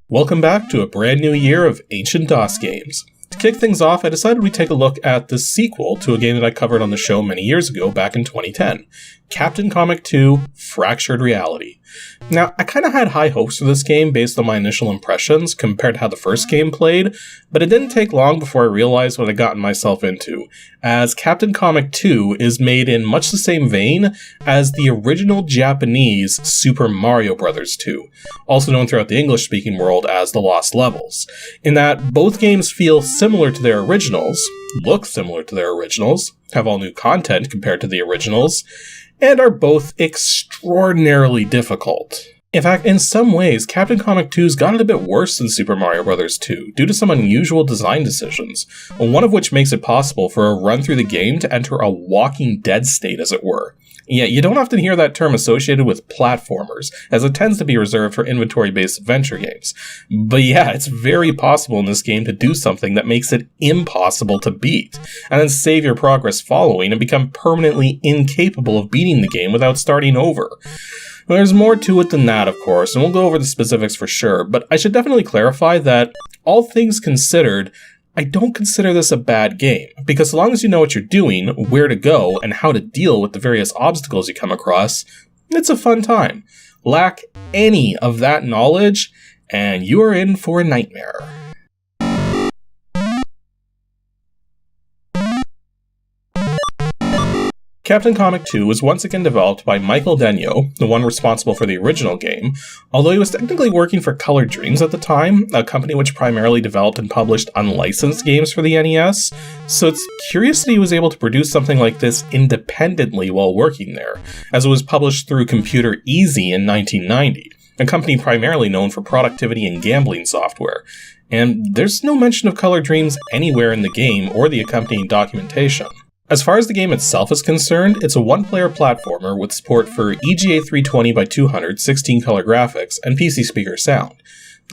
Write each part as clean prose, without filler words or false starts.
Welcome back to a brand new year of ancient DOS games. To kick things off, I decided we'd take a look at the sequel to a game that I covered on the show many years ago, back in 2010, Captain Comic 2 Fractured Reality. Now, I kind of had high hopes for this game based on my initial impressions compared to how the first game played, but it didn't take long before I realized what I'd gotten myself into, as Captain Comic 2 is made in much the same vein as the original Japanese Super Mario Bros. 2, also known throughout the English-speaking world as The Lost Levels, in that both games feel similar to their originals, look similar to their originals, have all new content compared to the originals, and are both extraordinarily difficult. In fact, in some ways, Captain Comic 2's got it a bit worse than Super Mario Bros. 2, due to some unusual design decisions, one of which makes it possible for a run through the game to enter a Walking Dead state, as it were. Yeah, you don't often hear that term associated with platformers, as it tends to be reserved for inventory-based adventure games. But yeah, it's very possible in this game to do something that makes it impossible to beat, and then save your progress following and become permanently incapable of beating the game without starting over. Well, there's more to it than that, of course, and we'll go over the specifics for sure, but I should definitely clarify that, all things considered, I don't consider this a bad game, because so long as you know what you're doing, where to go, and how to deal with the various obstacles you come across, it's a fun time. Lack any of that knowledge, and you are in for a nightmare. Captain Comic 2 was once again developed by Michael Denio, the one responsible for the original game, although he was technically working for Colored Dreams at the time, a company which primarily developed and published unlicensed games for the NES, so it's curious that he was able to produce something like this independently while working there, as it was published through ComputerEasy in 1990, a company primarily known for productivity and gambling software, and there's no mention of Colored Dreams anywhere in the game or the accompanying documentation. As far as the game itself is concerned, it's a one-player platformer with support for EGA 320x200 16-color graphics and PC speaker sound.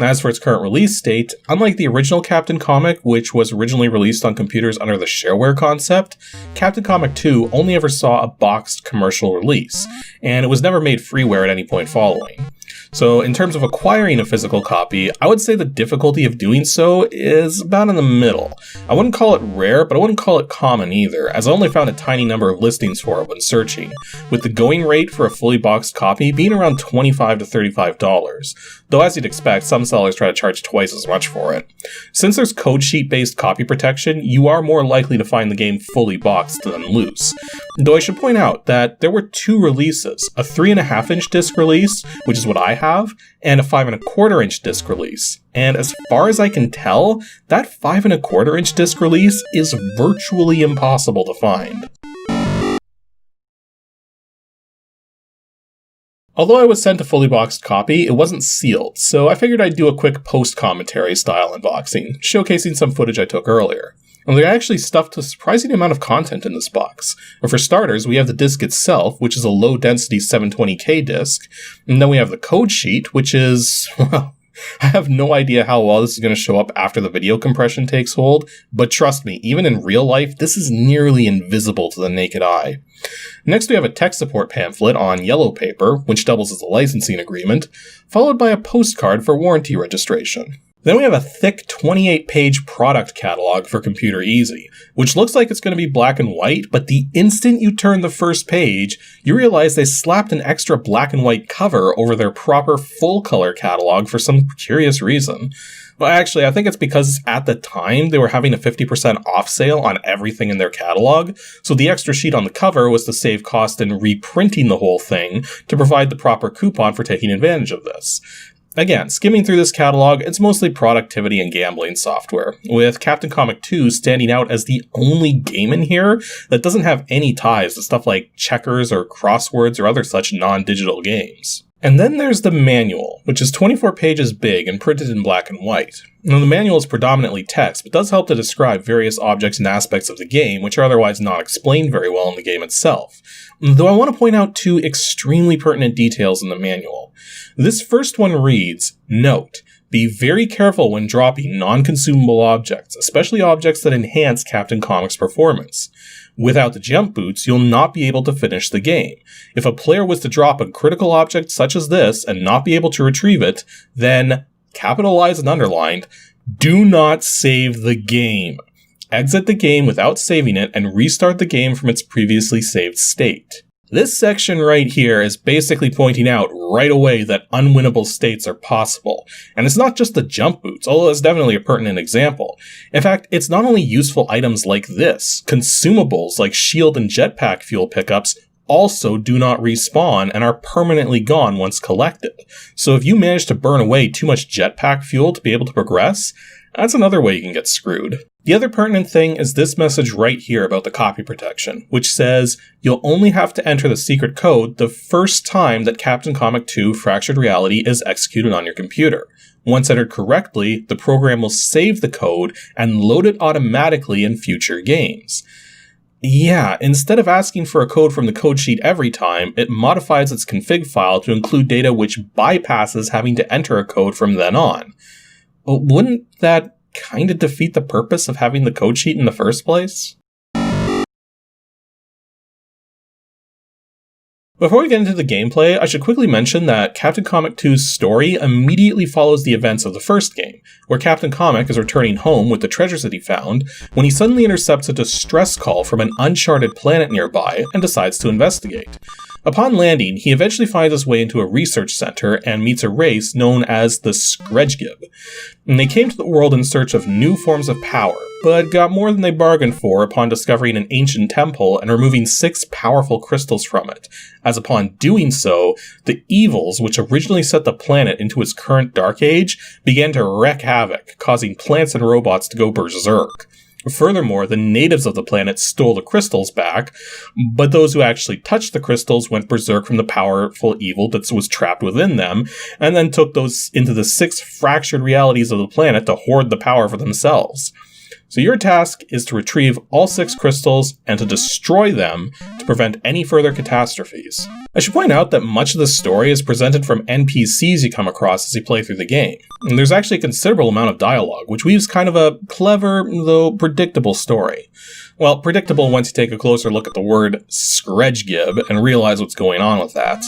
As for its current release date, unlike the original Captain Comic, which was originally released on computers under the shareware concept, Captain Comic 2 only ever saw a boxed commercial release, and it was never made freeware at any point following. So in terms of acquiring a physical copy, I would say the difficulty of doing so is about in the middle. I wouldn't call it rare, but I wouldn't call it common either, as I only found a tiny number of listings for it when searching, with the going rate for a fully boxed copy being around $25 to $35, though as you'd expect, some sellers try to charge twice as much for it. Since there's code sheet-based copy protection, you are more likely to find the game fully boxed than loose. Though I should point out that there were two releases, a 3.5-inch disc release, which is what I have, and a 5.25-inch disc release. And as far as I can tell, that 5.25-inch disc release is virtually impossible to find. Although I was sent a fully boxed copy, it wasn't sealed, so I figured I'd do a quick post-commentary style unboxing, showcasing some footage I took earlier. And they actually stuffed a surprising amount of content in this box. And for starters, we have the disc itself, which is a low-density 720K disc, and then we have the code sheet, which is, well, I have no idea how well this is going to show up after the video compression takes hold, but trust me, even in real life, this is nearly invisible to the naked eye. Next we have a tech support pamphlet on yellow paper, which doubles as a licensing agreement, followed by a postcard for warranty registration. Then we have a thick 28-page product catalog for ComputerEasy, which looks like it's going to be black and white, but the instant you turn the first page, you realize they slapped an extra black and white cover over their proper full-color catalog for some curious reason. Well, actually, I think it's because at the time they were having a 50% off sale on everything in their catalog, so the extra sheet on the cover was to save cost in reprinting the whole thing to provide the proper coupon for taking advantage of this. Again, skimming through this catalog, it's mostly productivity and gambling software, with Captain Comic 2 standing out as the only game in here that doesn't have any ties to stuff like checkers or crosswords or other such non-digital games. And then there's the manual, which is 24 pages big and printed in black and white. Now, the manual is predominantly text, but does help to describe various objects and aspects of the game, which are otherwise not explained very well in the game itself. Though I want to point out two extremely pertinent details in the manual. This first one reads, "Note, be very careful when dropping non-consumable objects, especially objects that enhance Captain Comic's performance. Without the jump boots, you'll not be able to finish the game. If a player was to drop a critical object such as this and not be able to retrieve it, then capitalized and underlined, do not save the game. Exit the game without saving it and restart the game from its previously saved state. This section right here is basically pointing out right away that unwinnable states are possible. And it's not just the jump boots, although it's definitely a pertinent example. In fact, it's not only useful items like this, consumables like shield and jetpack fuel pickups also do not respawn and are permanently gone once collected. So if you manage to burn away too much jetpack fuel to be able to progress, that's another way you can get screwed. The other pertinent thing is this message right here about the copy protection, which says you'll only have to enter the secret code the first time that Captain Comic 2 Fractured Reality is executed on your computer. Once entered correctly, the program will save the code and load it automatically in future games. Yeah, instead of asking for a code from the code sheet every time, it modifies its config file to include data which bypasses having to enter a code from then on. Wouldn't that kind of defeat the purpose of having the code sheet in the first place? Before we get into the gameplay, I should quickly mention that Captain Comic 2's story immediately follows the events of the first game, where Captain Comic is returning home with the treasures that he found when he suddenly intercepts a distress call from an uncharted planet nearby and decides to investigate. Upon landing, he eventually finds his way into a research center and meets a race known as the Skrejgib. And they came to the world in search of new forms of power, but got more than they bargained for upon discovering an ancient temple and removing 6 powerful crystals from it, as upon doing so, the evils which originally set the planet into its current dark age began to wreak havoc, causing plants and robots to go berserk. Furthermore, the natives of the planet stole the crystals back, but those who actually touched the crystals went berserk from the powerful evil that was trapped within them, and then took those into the 6 fractured realities of the planet to hoard the power for themselves. So your task is to retrieve all 6 crystals and to destroy them to prevent any further catastrophes. I should point out that much of the story is presented from NPCs you come across as you play through the game. And there's actually a considerable amount of dialogue, which weaves kind of a clever, though predictable story. Well, predictable once you take a closer look at the word Skrejgib and realize what's going on with that.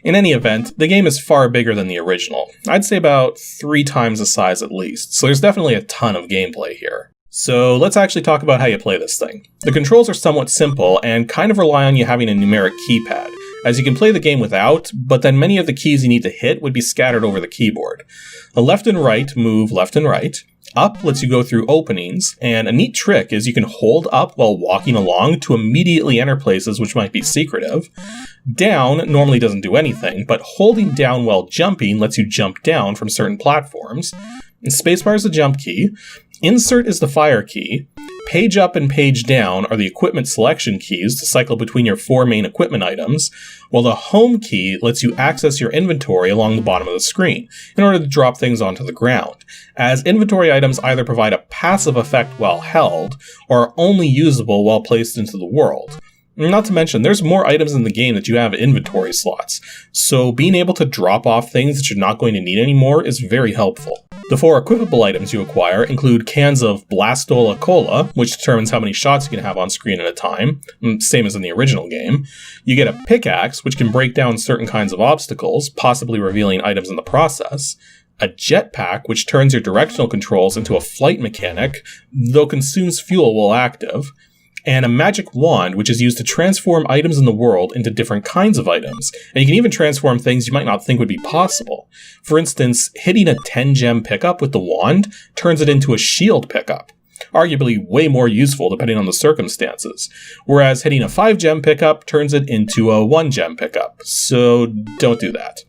In any event, the game is far bigger than the original. I'd say about 3 times the size at least, so there's definitely a ton of gameplay here. So let's actually talk about how you play this thing. The controls are somewhat simple and kind of rely on you having a numeric keypad, as you can play the game without, but then many of the keys you need to hit would be scattered over the keyboard. A left and right move left and right. Up lets you go through openings, and a neat trick is you can hold up while walking along to immediately enter places which might be secretive. Down normally doesn't do anything, but holding down while jumping lets you jump down from certain platforms. And spacebar is the jump key. Insert is the fire key. Page up and page down are the equipment selection keys to cycle between your 4 main equipment items, while the home key lets you access your inventory along the bottom of the screen in order to drop things onto the ground, as inventory items either provide a passive effect while held, or are only usable while placed into the world. Not to mention, there's more items in the game that you have inventory slots, so being able to drop off things that you're not going to need anymore is very helpful. The 4 equipable items you acquire include cans of Blastola Cola, which determines how many shots you can have on screen at a time, same as in the original game. You get a pickaxe, which can break down certain kinds of obstacles, possibly revealing items in the process. A jetpack, which turns your directional controls into a flight mechanic, though consumes fuel while active. And a magic wand, which is used to transform items in the world into different kinds of items. And you can even transform things you might not think would be possible. For instance, hitting a 10-gem pickup with the wand turns it into a shield pickup. Arguably way more useful depending on the circumstances. Whereas hitting a 5-gem pickup turns it into a 1-gem pickup. So don't do that.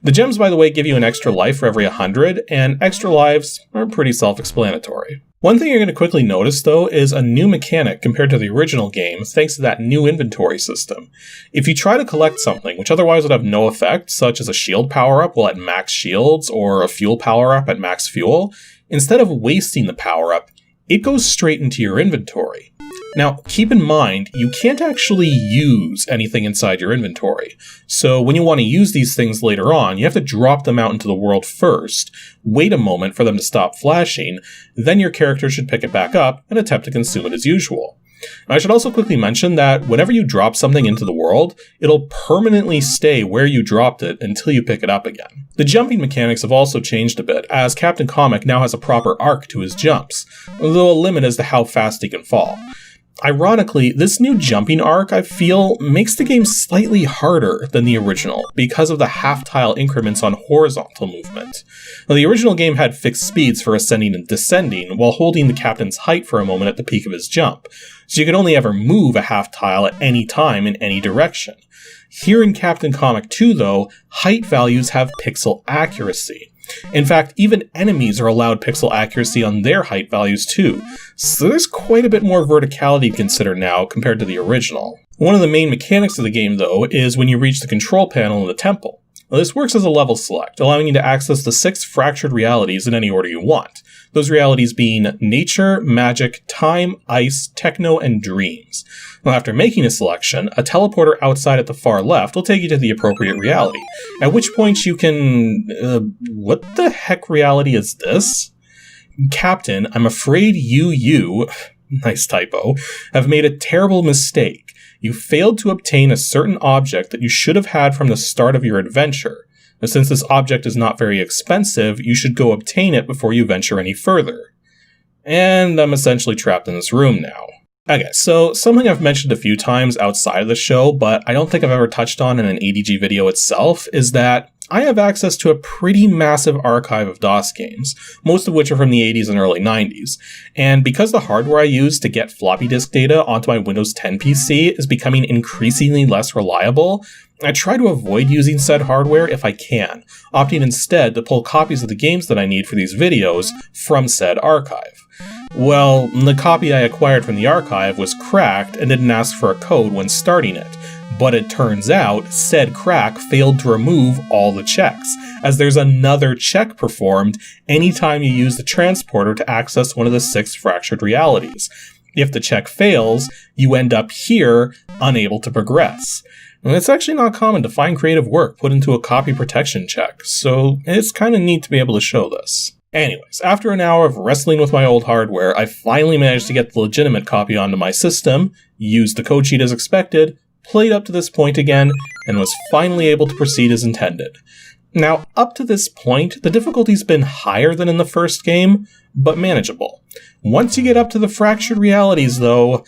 The gems, by the way, give you an extra life for every 100, and extra lives are pretty self-explanatory. One thing you're going to quickly notice, though, is a new mechanic compared to the original game, thanks to that new inventory system. If you try to collect something, which otherwise would have no effect, such as a shield power-up while at max shields, or a fuel power-up at max fuel, instead of wasting the power-up, it goes straight into your inventory. Now, keep in mind, you can't actually use anything inside your inventory. So when you want to use these things later on, you have to drop them out into the world first, wait a moment for them to stop flashing, then your character should pick it back up and attempt to consume it as usual. I should also quickly mention that whenever you drop something into the world, it'll permanently stay where you dropped it until you pick it up again. The jumping mechanics have also changed a bit, as Captain Comic now has a proper arc to his jumps, though a limit as to how fast he can fall. Ironically, this new jumping arc, I feel, makes the game slightly harder than the original because of the half-tile increments on horizontal movement. Now, the original game had fixed speeds for ascending and descending while holding the captain's height for a moment at the peak of his jump, so you could only ever move a half-tile at any time in any direction. Here in Captain Comic 2, though, height values have pixel accuracy. In fact, even enemies are allowed pixel accuracy on their height values too, so there's quite a bit more verticality to consider now compared to the original. One of the main mechanics of the game, though, is when you reach the control panel in the temple. Now, this works as a level select, allowing you to access the 6 fractured realities in any order you want. Those realities being nature, magic, time, ice, techno, and dreams. Now, after making a selection, a teleporter outside at the far left will take you to the appropriate reality, at which point you can... what the heck reality is this? Captain, I'm afraid you, nice typo, have made a terrible mistake. You failed to obtain a certain object that you should have had from the start of your adventure. Now, since this object is not very expensive, you should go obtain it before you venture any further. And I'm essentially trapped in this room now. Okay, so something I've mentioned a few times outside of the show, but I don't think I've ever touched on in an ADG video itself, is that I have access to a pretty massive archive of DOS games, most of which are from the 80s and early 90s. And because the hardware I use to get floppy disk data onto my Windows 10 PC is becoming increasingly less reliable, I try to avoid using said hardware if I can, opting instead to pull copies of the games that I need for these videos from said archive. Well, the copy I acquired from the archive was cracked and didn't ask for a code when starting it. But it turns out, said crack failed to remove all the checks, as there's another check performed anytime you use the transporter to access one of the 6 fractured realities. If the check fails, you end up here, unable to progress. And it's actually not common to find creative work put into a copy protection check, so it's kind of neat to be able to show this. Anyways, after an hour of wrestling with my old hardware, I finally managed to get the legitimate copy onto my system, used the code sheet as expected, played up to this point again, and was finally able to proceed as intended. Now, up to this point, the difficulty's been higher than in the first game, but manageable. Once you get up to the fractured realities, though,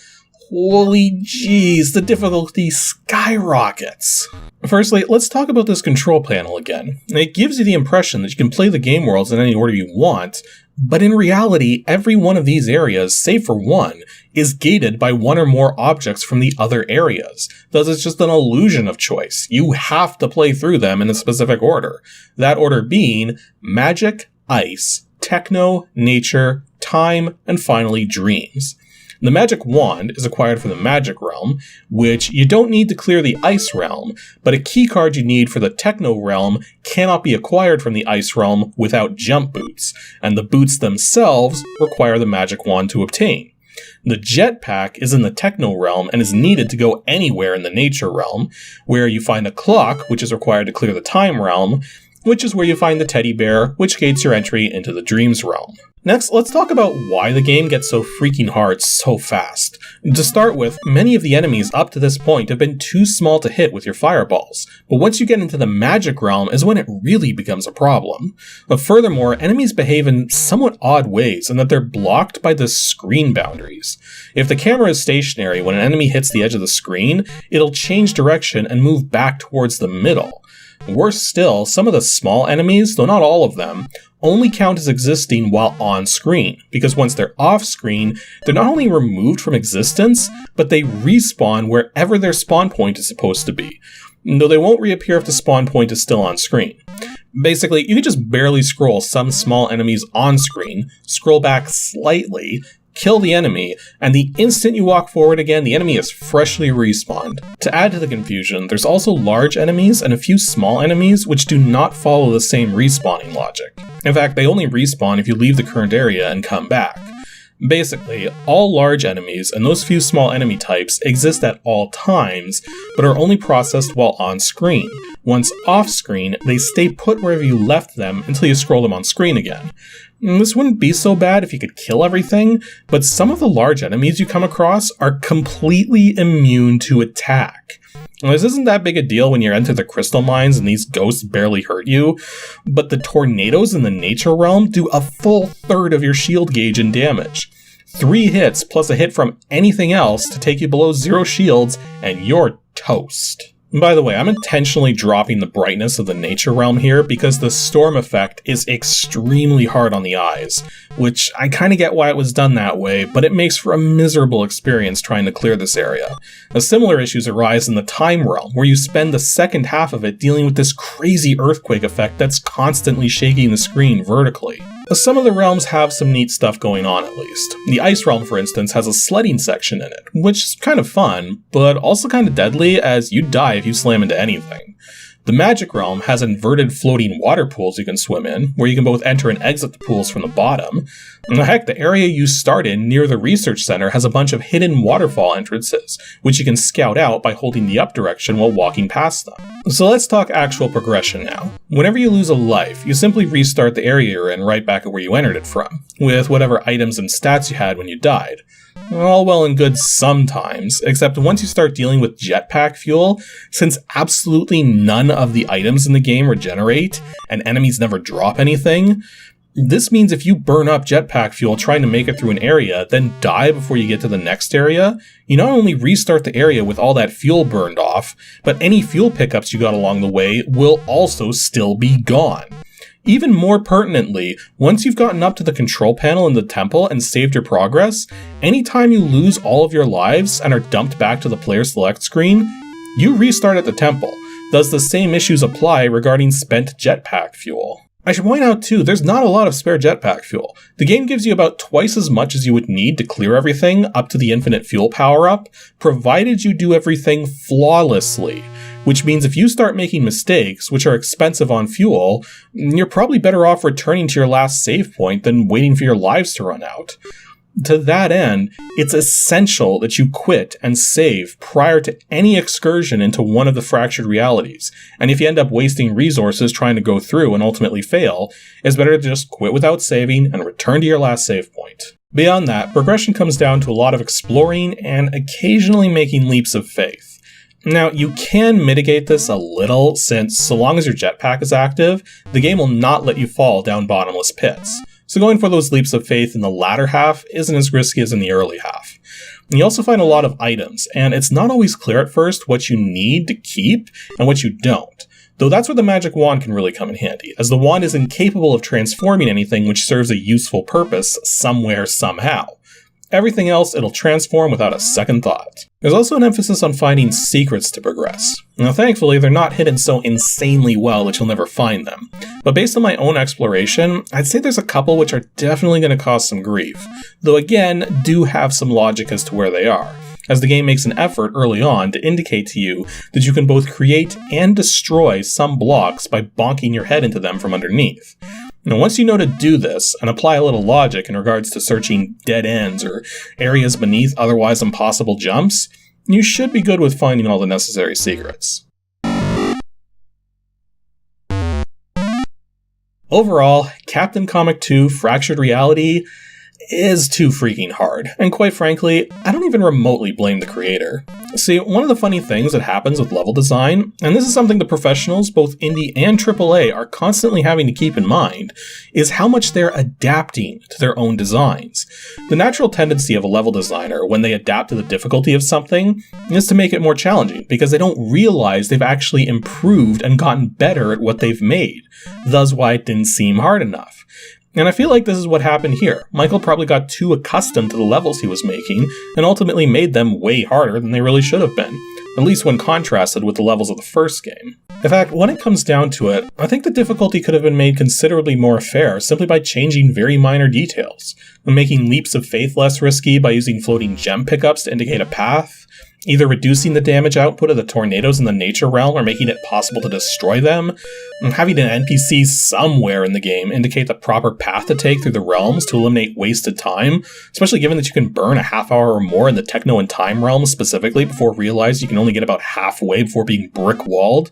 holy jeez, the difficulty skyrockets. Firstly, let's talk about this control panel again. It gives you the impression that you can play the game worlds in any order you want, but in reality, every one of these areas, save for one, is gated by one or more objects from the other areas. Thus, it's just an illusion of choice. You have to play through them in a specific order. That order being magic, ice, techno, nature, time, and finally dreams. The magic wand is acquired from the magic realm, which you don't need to clear the ice realm, but a keycard you need for the techno realm cannot be acquired from the ice realm without jump boots, and the boots themselves require the magic wand to obtain. The jetpack is in the techno realm and is needed to go anywhere in the nature realm, where you find a clock, which is required to clear the time realm, which is where you find the teddy bear, which gates your entry into the dreams realm. Next, let's talk about why the game gets so freaking hard so fast. To start with, many of the enemies up to this point have been too small to hit with your fireballs, but once you get into the magic realm is when it really becomes a problem. But furthermore, enemies behave in somewhat odd ways in that they're blocked by the screen boundaries. If the camera is stationary when an enemy hits the edge of the screen, it'll change direction and move back towards the middle. Worse still, some of the small enemies, though not all of them, only count as existing while on screen, because once they're off screen, they're not only removed from existence, but they respawn wherever their spawn point is supposed to be, though they won't reappear if the spawn point is still on screen. Basically, you can just barely scroll some small enemies on screen, scroll back slightly, kill the enemy, and the instant you walk forward again, the enemy is freshly respawned. To add to the confusion, there's also large enemies and a few small enemies which do not follow the same respawning logic. In fact, they only respawn if you leave the current area and come back. Basically, all large enemies and those few small enemy types exist at all times, but are only processed while on screen. Once off screen, they stay put wherever you left them until you scroll them on screen again. This wouldn't be so bad if you could kill everything, but some of the large enemies you come across are completely immune to attack. Now, this isn't that big a deal when you enter the crystal mines and these ghosts barely hurt you, but the tornadoes in the nature realm do a full third of your shield gauge in damage. 3 hits plus a hit from anything else to take you below 0 shields, and you're toast. And by the way, I'm intentionally dropping the brightness of the nature realm here because the storm effect is extremely hard on the eyes, which I kind of get why it was done that way, but it makes for a miserable experience trying to clear this area. Now, similar issues arise in the time realm, where you spend the second half of it dealing with this crazy earthquake effect that's constantly shaking the screen vertically. Some of the realms have some neat stuff going on at least. The Ice Realm, for instance, has a sledding section in it, which is kind of fun, but also kind of deadly as you die if you slam into anything. The Magic Realm has inverted floating water pools you can swim in, where you can both enter and exit the pools from the bottom. And heck, the area you start in near the Research Center has a bunch of hidden waterfall entrances, which you can scout out by holding the up direction while walking past them. So let's talk actual progression now. Whenever you lose a life, you simply restart the area you're in right back at where you entered it from, with whatever items and stats you had when you died. All well and good sometimes, except once you start dealing with jetpack fuel, since absolutely none of the items in the game regenerate, and enemies never drop anything, this means if you burn up jetpack fuel trying to make it through an area, then die before you get to the next area, you not only restart the area with all that fuel burned off, but any fuel pickups you got along the way will also still be gone. Even more pertinently, once you've gotten up to the control panel in the temple and saved your progress, anytime you lose all of your lives and are dumped back to the player select screen, you restart at the temple. Thus the same issues apply regarding spent jetpack fuel. I should point out too, there's not a lot of spare jetpack fuel. The game gives you about twice as much as you would need to clear everything up to the infinite fuel power-up, provided you do everything flawlessly. Which means if you start making mistakes, which are expensive on fuel, you're probably better off returning to your last save point than waiting for your lives to run out. To that end, it's essential that you quit and save prior to any excursion into one of the fractured realities, and if you end up wasting resources trying to go through and ultimately fail, it's better to just quit without saving and return to your last save point. Beyond that, progression comes down to a lot of exploring and occasionally making leaps of faith. Now, you can mitigate this a little, since so long as your jetpack is active, the game will not let you fall down bottomless pits. So going for those leaps of faith in the latter half isn't as risky as in the early half. And you also find a lot of items, and it's not always clear at first what you need to keep and what you don't. Though that's where the magic wand can really come in handy, as the wand is incapable of transforming anything which serves a useful purpose somewhere, somehow. Everything else it'll transform without a second thought. There's also an emphasis on finding secrets to progress. Now thankfully, they're not hidden so insanely well that you'll never find them. But based on my own exploration, I'd say there's a couple which are definitely going to cause some grief. Though again, do have some logic as to where they are, as the game makes an effort early on to indicate to you that you can both create and destroy some blocks by bonking your head into them from underneath. Now, once you know to do this, and apply a little logic in regards to searching dead ends or areas beneath otherwise impossible jumps, you should be good with finding all the necessary secrets. Overall, Captain Comic 2 Fractured Reality is too freaking hard, and quite frankly, I don't even remotely blame the creator. See, one of the funny things that happens with level design, and this is something the professionals, both indie and AAA, are constantly having to keep in mind, is how much they're adapting to their own designs. The natural tendency of a level designer when they adapt to the difficulty of something is to make it more challenging, because they don't realize they've actually improved and gotten better at what they've made, thus why it didn't seem hard enough. And I feel like this is what happened here. Michael probably got too accustomed to the levels he was making, and ultimately made them way harder than they really should have been, at least when contrasted with the levels of the first game. In fact, when it comes down to it, I think the difficulty could have been made considerably more fair simply by changing very minor details, making leaps of faith less risky by using floating gem pickups to indicate a path, either reducing the damage output of the tornadoes in the nature realm or making it possible to destroy them, and having an NPC somewhere in the game indicate the proper path to take through the realms to eliminate wasted time, especially given that you can burn a half hour or more in the techno and time realms specifically before realizing you can only get about halfway before being brick-walled.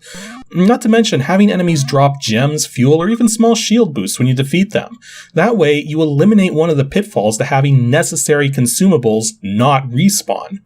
Not to mention having enemies drop gems, fuel, or even small shield boosts when you defeat them. That way, you eliminate one of the pitfalls to having necessary consumables not respawn.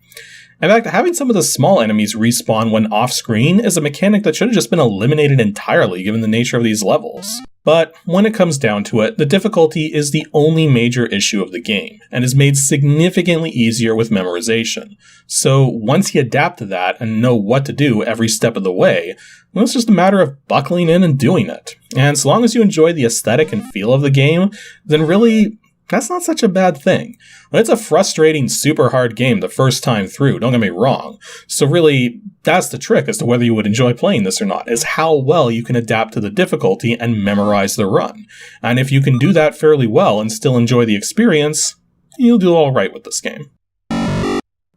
In fact, having some of the small enemies respawn when off-screen is a mechanic that should have just been eliminated entirely given the nature of these levels. But when it comes down to it, the difficulty is the only major issue of the game, and is made significantly easier with memorization. So once you adapt to that and know what to do every step of the way, well, it's just a matter of buckling in and doing it. And so long as you enjoy the aesthetic and feel of the game, then really, that's not such a bad thing. It's a frustrating, super hard game the first time through, don't get me wrong. So really, that's the trick as to whether you would enjoy playing this or not, is how well you can adapt to the difficulty and memorize the run. And if you can do that fairly well and still enjoy the experience, you'll do alright with this game.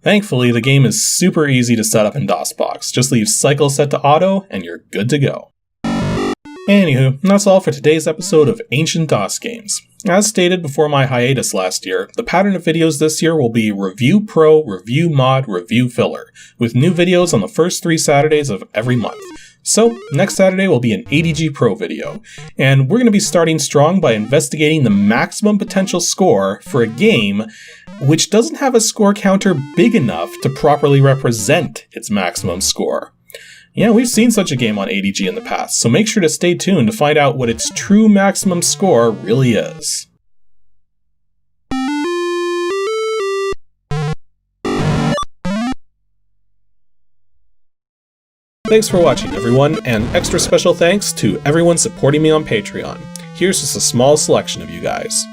Thankfully, the game is super easy to set up in DOSBox. Just leave cycle set to auto, and you're good to go. Anywho, that's all for today's episode of Ancient DOS Games. As stated before my hiatus last year, the pattern of videos this year will be Review Pro, Review Mod, Review Filler, with new videos on the first 3 Saturdays of every month. So, next Saturday will be an ADG Pro video, and we're going to be starting strong by investigating the maximum potential score for a game which doesn't have a score counter big enough to properly represent its maximum score. Yeah, we've seen such a game on ADG in the past, so make sure to stay tuned to find out what its true maximum score really is. Thanks for watching, everyone, and extra special thanks to everyone supporting me on Patreon. Here's just a small selection of you guys.